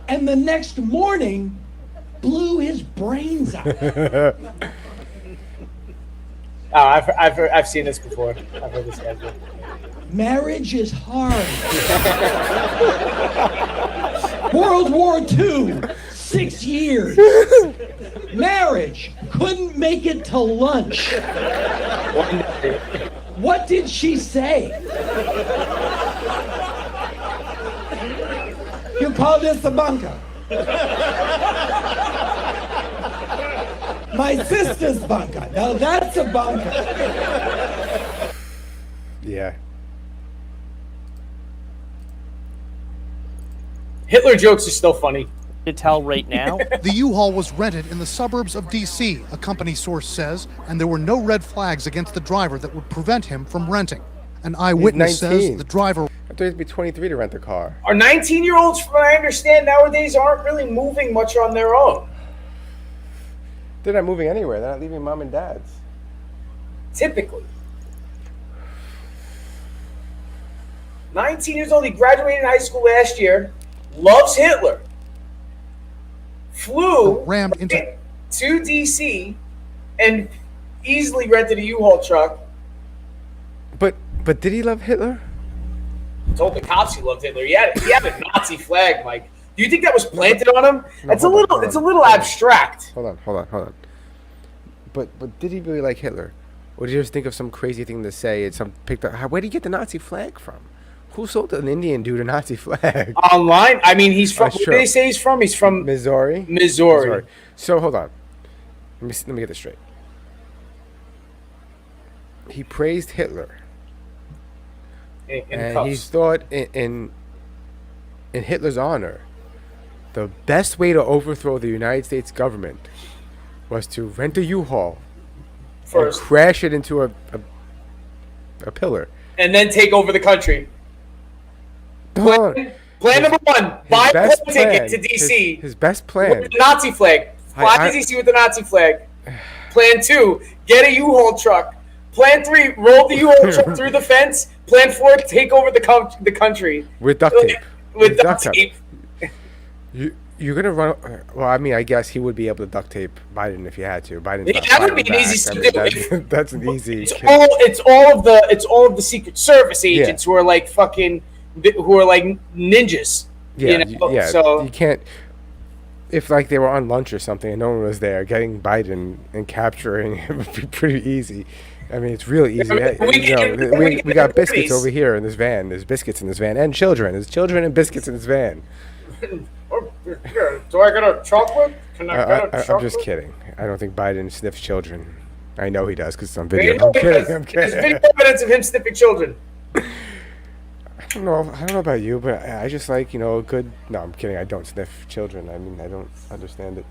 And the next morning, blew his brains out. I've seen this before. I've heard this guy. Marriage is hard. World War II, 6 years. Marriage couldn't make it to lunch. What did she say? You call this a bunker? My sister's bunker. Now that's a bunker. Yeah. Hitler jokes are still funny. To tell right now. The U-Haul was rented in the suburbs of D.C., a company source says, and there were no red flags against the driver that would prevent him from renting. An eyewitness says the driver... I thought he'd be 23 to rent the car. Our 19-year-olds, from what I understand, nowadays aren't really moving much on their own. They're not moving anywhere. They're not leaving mom and dad's. Typically. 19 years old, he graduated high school last year, loves Hitler. flew rammed into to DC and easily rented a U-Haul truck. But did he love Hitler? Told the cops he loved Hitler. He had a Nazi flag, Mike. Do you think that was planted on him? No, It's a little abstract. Hold on. But did he really like Hitler? Or did you just think of some crazy thing to say? It's some picked up. Where did he get the Nazi flag from? Who sold an Indian dude a Nazi flag? Online? I mean, he's from. Where did they say he's from? He's from Missouri. So hold on. Let me get this straight. He praised Hitler. And he thought in Hitler's honor, the best way to overthrow the United States government was to rent a U-Haul and crash it into a pillar. And then take over the country. Plan number one, buy a plane ticket to D.C. His best plan. With the Nazi flag. Fly to D.C. with the Nazi flag. Plan 2, get a U-Haul truck. Plan 3, roll the U-Haul truck through the fence. Plan 4, take over the country. With duct tape. With duct tape. You're going to run... Well, I mean, I guess he would be able to duct tape Biden if he had to. That would be an easy thing to do. That's an easy... It's all of the Secret Service agents who are like fucking... who are like ninjas. Yeah, you know? So you can't... If like they were on lunch or something and no one was there, getting Biden and capturing him would be pretty easy. I mean, it's really easy. We got biscuits over here in this van. There's biscuits in this van and children. There's children and biscuits in this van. Do I get a chocolate? Can I get a chocolate? I'm just kidding. I don't think Biden sniffs children. I know he does because it's on video. I'm kidding. There's video evidence of him sniffing children. I don't know about you, but I just like, a good... No, I'm kidding. I don't sniff children. I mean, I don't understand it.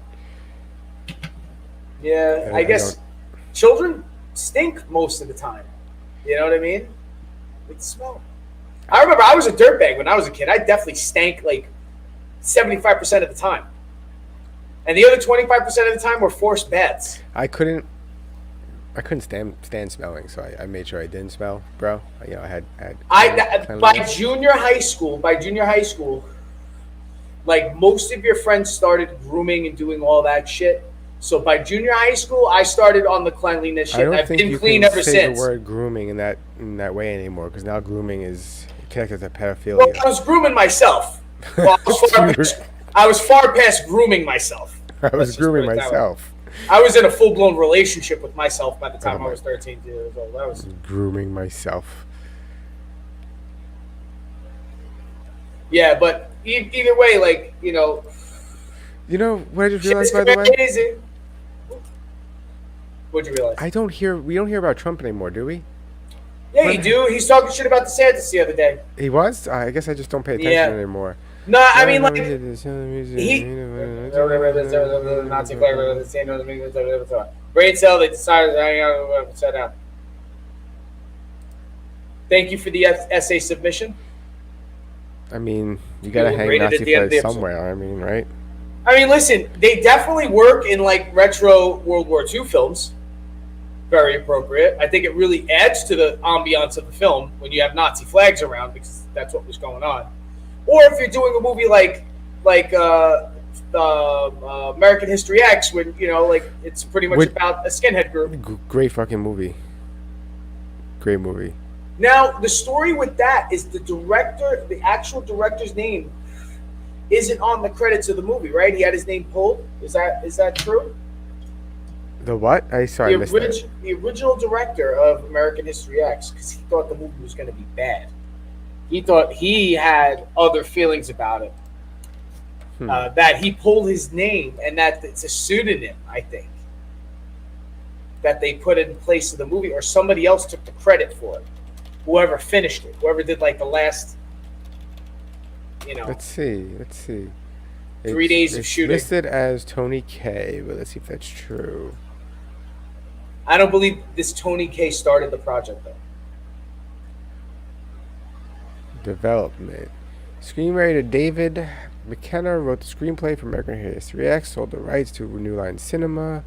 Yeah, I guess children stink most of the time. You know what I mean? They smell. I remember I was a dirtbag when I was a kid. I definitely stank like 75% of the time. And the other 25% of the time were forced baths. I couldn't stand smelling, so I made sure I didn't smell, bro. I had by junior high school, like most of your friends started grooming and doing all that shit. So by junior high school, I started on the cleanliness shit. I've been clean ever since. I don't think you can say the word grooming in that way anymore, because now grooming is connected to pedophilia. Well, I was grooming myself. Well, I was far past grooming myself. I was grooming myself. I was in a full-blown relationship with myself by the time I was 13 years old. I was grooming myself. Yeah, but either way, like, what I just realized, by the way? What'd you realize? We don't hear about Trump anymore, do we? Yeah, you do. He's talking shit about DeSantis the other day. He was? I guess I just don't pay attention anymore. No, I mean, like, brain cell, they decided to hang out upside down. Thank you for the essay submission. I mean, you gotta hang Nazi flags somewhere, I mean, right? I mean, listen, they definitely work in, like, retro World War II films. Very appropriate. I think it really adds to the ambiance of the film when you have Nazi flags around, because that's what was going on. Or if you're doing a movie like American History X, when it's pretty much about a skinhead group. Great fucking movie. Great movie. Now the story with that is the actual director's name isn't on the credits of the movie, right? He had his name pulled. Is that true? The what? I missed that. The original director of American History X, because he thought the movie was going to be bad. He thought he had other feelings about it. That he pulled his name, and that it's a pseudonym, I think, that they put in place of the movie, or somebody else took the credit for it. Whoever finished it, whoever did like the last, Let's see. 3 days of shooting. It's listed as Tony K, but let's see if that's true. I don't believe this Tony K started the project, though. Development. Screenwriter David McKenna wrote the screenplay for American History X, sold the rights to New Line Cinema.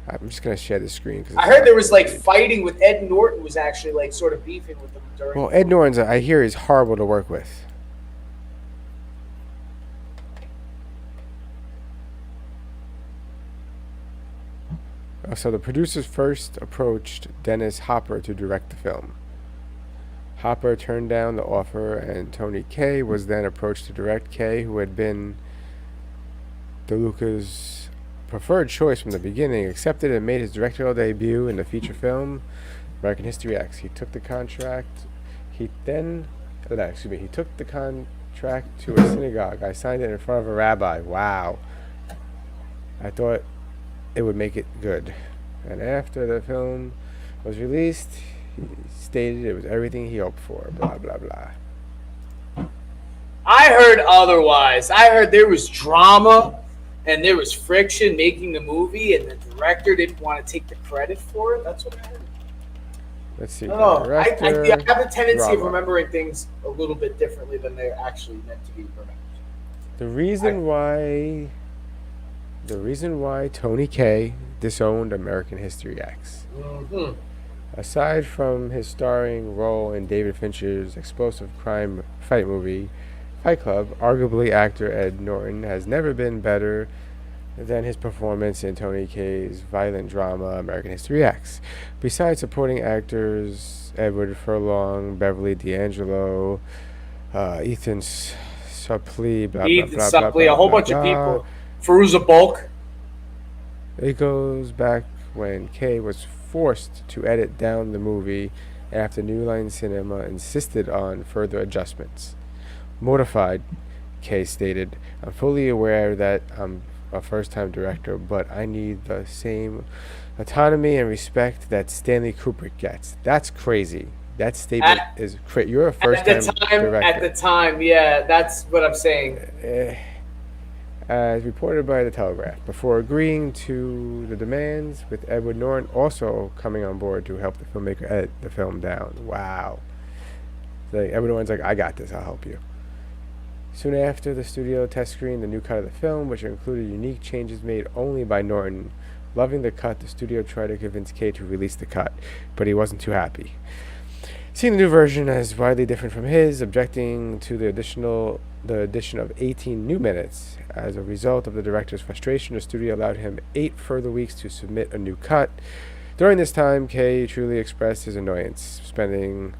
I'm just gonna share the screen. I heard there was like fighting with Ed Norton was actually like sort of beefing with him during. Well, Ed Norton's I hear is horrible to work with. So the producers first approached Dennis Hopper to direct the film. Hopper turned down the offer, and Tony Kaye was then approached to direct. Kaye, who had been DeLuca's preferred choice from the beginning, accepted and made his directorial debut in the feature film American History X. He took the contract. He took the contract to a synagogue. I signed it in front of a rabbi. Wow. I thought it would make it good. And after the film was released, he stated it was everything he hoped for. Blah, blah, blah. I heard otherwise. I heard there was drama and there was friction making the movie, and the director didn't want to take the credit for it. That's what I heard. Let's see. I have a tendency drama. of remembering things a little bit differently than they're actually meant to be remembered. The reason why Tony Kaye disowned American History X. Mm-hmm. Aside from his starring role in David Fincher's explosive crime fight movie, Fight Club, arguably actor Ed Norton has never been better than his performance in Tony Kaye's violent drama American History X. Besides supporting actors Edward Furlong, Beverly D'Angelo, Ethan Suplee, a whole bunch of people. Fairuza Balk. It goes back when Kaye was forced to edit down the movie after New Line Cinema insisted on further adjustments. Mortified, Kaye stated, I'm fully aware that I'm a first-time director, but I need the same autonomy and respect that Stanley Kubrick gets. That's crazy. That statement is crazy. You're a first-time director. At the time, yeah, that's what I'm saying. As reported by The Telegraph, before agreeing to the demands, with Edward Norton also coming on board to help the filmmaker edit the film down. Wow. Edward Norton's like, I got this, I'll help you. Soon after, the studio test screened the new cut of the film, which included unique changes made only by Norton. Loving the cut, the studio tried to convince Kaye to release the cut, but he wasn't too happy. Seeing the new version as widely different from his, objecting to the addition of 18 new minutes. As a result of the director's frustration, the studio allowed him 8 further weeks to submit a new cut. During this time, Kaye truly expressed his annoyance, spending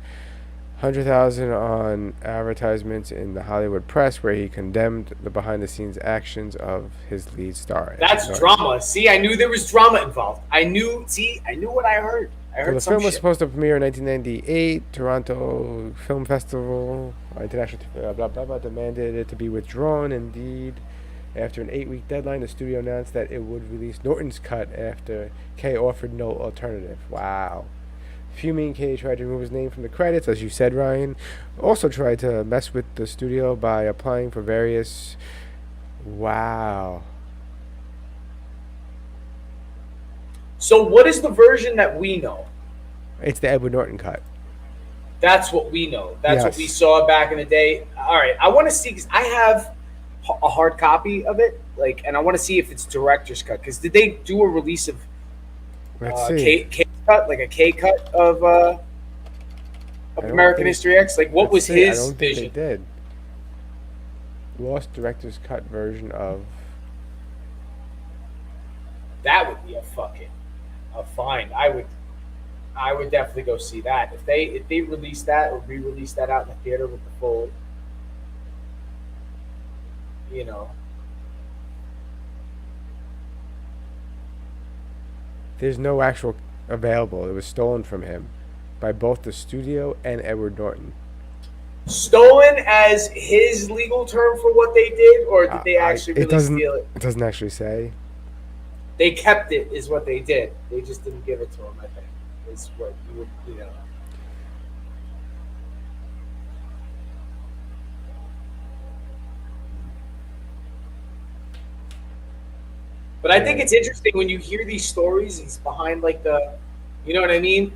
$100,000 on advertisements in the Hollywood press, where he condemned the behind-the-scenes actions of his lead star. That's drama. See, I knew there was drama involved. I knew what I heard. The film was supposed to premiere in 1998. Toronto Film Festival, International blah, blah, blah, demanded it to be withdrawn. Indeed, after an 8-week deadline, the studio announced that it would release Norton's cut after Kaye offered no alternative. Wow. Fuming, Kaye tried to remove his name from the credits, as you said, Ryan. Also tried to mess with the studio by applying for various... Wow. So what is the version that we know? It's the Edward Norton cut. That's what we know. That's what we saw back in the day. All right, I want to see, because I have a hard copy of it, and I want to see if it's director's cut. Because did they do a release of K cut, like a K cut of American History X? Like, what was his I don't vision? think they did. Lost director's cut version of... That would be a fine. I would definitely go see that. If they release that or re-release that out in the theater with the full, There's no actual available. It was stolen from him by both the studio and Edward Norton. Stolen as his legal term for what they did, or did they actually really steal it? It doesn't actually say. They kept it, is what they did. They just didn't give it to him, I think, is what you would, But I think it's interesting when you hear these stories. He's behind, you know what I mean?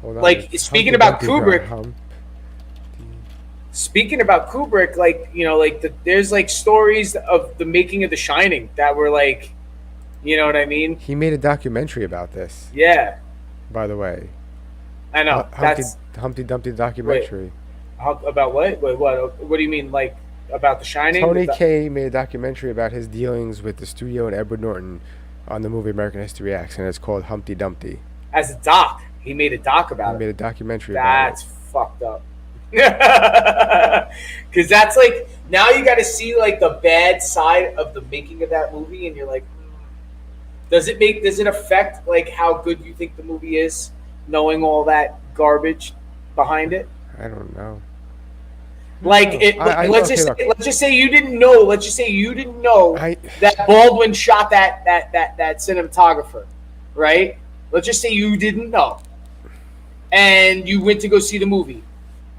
Hold on, like, speaking about Kubrick. Speaking about Kubrick, there's stories of the making of The Shining that were You know what I mean? He made a documentary about this, Yeah, by the way. I know. Humpty Dumpty documentary. About what? Wait, what? What do you mean, like about The Shining? Tony Kaye made a documentary about his dealings with the studio and Edward Norton on the movie American History X, and it's called Humpty Dumpty. As a doc, he made a doc about it. He made a documentary about That's fucked up. Because that's like, now you got to see like the bad side of the making of that movie, and you're like, does it affect like how good you think the movie is, knowing all that garbage behind it? I don't know. Like, let's just say you didn't know. Let's just say you didn't know that Baldwin shot that cinematographer, right? Let's just say you didn't know, and you went to go see the movie,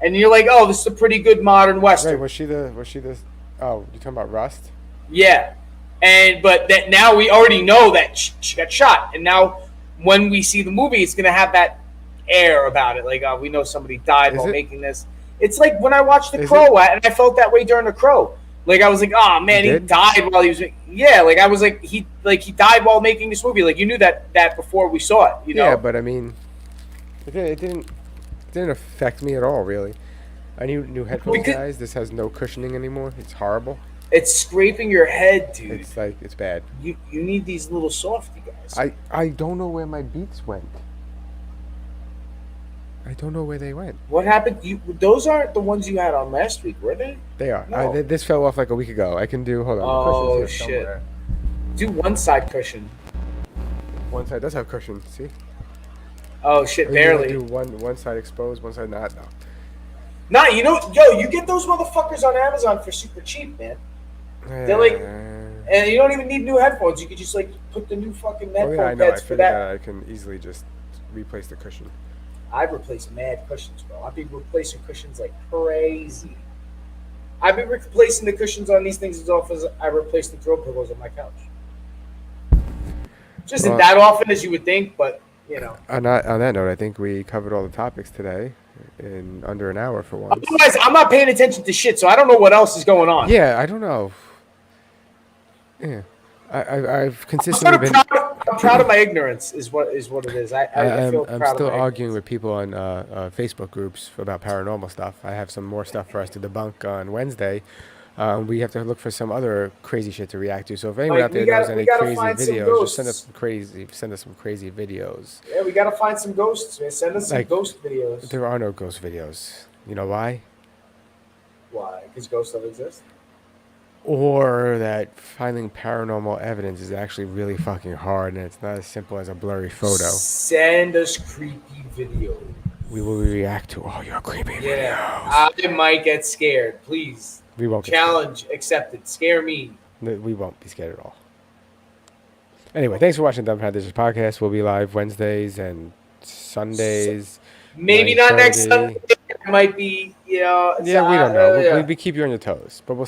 and you're like, "Oh, this is a pretty good modern western." Right? Was she the? Oh, you talking about Rust? Yeah, but that now we already know that she got shot, and now when we see the movie, it's gonna have that air about it, like we know somebody died while making this. It's like when I watched The Crow, and I felt that way during The Crow. Like I was like, oh man, he died while he was. Yeah, like I was like he died while making this movie. Like you knew that before we saw it. You know? Yeah, but I mean, it didn't affect me at all, really. I need new headphones, guys. This has no cushioning anymore. It's horrible. It's scraping your head, dude. It's bad. You need these little softy guys. I don't know where my Beats went. I don't know where they went. What happened? Those aren't the ones you had on last week, were they? They are. No. This fell off like a week ago. I can do. Hold on. Oh shit! Do one side cushion. One side does have cushion. See? Oh shit! Barely. Do one side exposed, one side not. No. Nah, you get those motherfuckers on Amazon for super cheap, man. They're like, and you don't even need new headphones. You could just like put the new fucking headphone pads for that. I can easily just replace the cushion. I've replaced mad cushions, bro. I've been replacing cushions like crazy. I've been replacing the cushions on these things as often as I replace the throw pillows on my couch. Just isn't that often as you would think, but you know. On that note, I think we covered all the topics today in under an hour for once. Otherwise, I'm not paying attention to shit, so I don't know what else is going on. Yeah, I don't know. Yeah, I've consistently been. I'm proud of my ignorance. Is what it is. I feel proud of my I'm still arguing with people on Facebook groups about paranormal stuff. I have some more stuff for us to debunk on Wednesday. We have to look for some other crazy shit to react to. So if anyone out there knows any crazy videos, just send us some crazy videos. Yeah, we gotta find some ghosts, man. Send us some ghost videos. There are no ghost videos. You know why? Why? Because ghosts don't exist? Or that finding paranormal evidence is actually really fucking hard, and it's not as simple as a blurry photo. Send us creepy videos. We will react to all your creepy videos. Yeah, I might get scared. Please. We won't. Challenge accepted. Scare me. We won't be scared at all. Anyway, thanks for watching Dumb Foundations Podcast. We'll be live Wednesdays and Sundays. Maybe not next Sunday. It might be, Yeah, we don't know. We keep you on your toes, but we'll